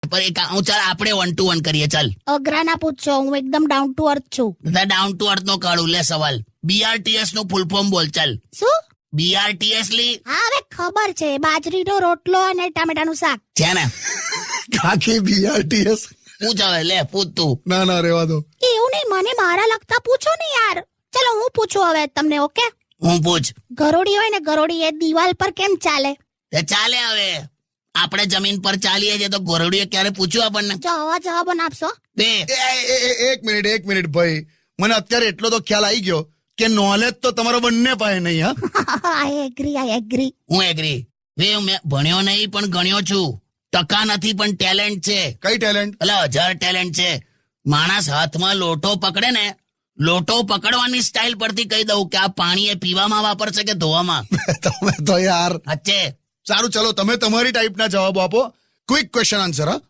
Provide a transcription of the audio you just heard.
પર એક હું ચાલ આપણે 1 to 1 કરીએ. ચાલ અઘરા ના પૂછશો, હું એકદમ ડાઉન ટુ અર્થ છું. ડાઉન ટુ અર્થ નો કાઢું. લે સવાલ. BRTS નું ફૂલ ફોર્મ બોલ. ચાલ શું? BRTS લી હા હવે ખબર છે, બાજરીનો રોટલો અને ટામેટાનું શાક છે ને. કાકી BRTS. પૂછ હવે. લે પૂછ તું. ના રહેવા દો. એવું નહીં, મને મારા લગતા પૂછો ને યાર. ચલો હું પૂછું હવે તમને. ઓકે, હું પૂછ. ગરોડી હોય ને, ગરોડી એ દિવાલ પર કેમ ચાલે? તે ચાલે. હવે આપણે જમીન પર ચાલીએ છીએ તો ગોરડીએ ક્યારે પૂછ્યું આપણને? જવાબ આપશો? બે એક મિનિટ ભાઈ, મને અત્યારે એટલો તો ખ્યાલ આવી ગયો કે નોલેજ તો તમારો બંને પાસે નહીં. હા, આઈ એગ્રી. હું એગ્રી. મેં ભણ્યો નહીં પણ ગણ્યો છું. ટકા નથી પણ ટેલેન્ટ છે. કઈ ટેલેન્ટ? એટલે 1000 ટેલેન્ટ છે. માણસ હાથમાં લોટો પકડે ને, લોટો પકડવાની સ્ટાઇલ પરથી કહી દઉં કે આ પાણી એ પીવામાં વાપરશે કે ધોવામાં. તમે તો યાર. હચ્ચે સારું, ચલો તમે તમારી ટાઈપના જવાબો આપો. Quick question answer. હા,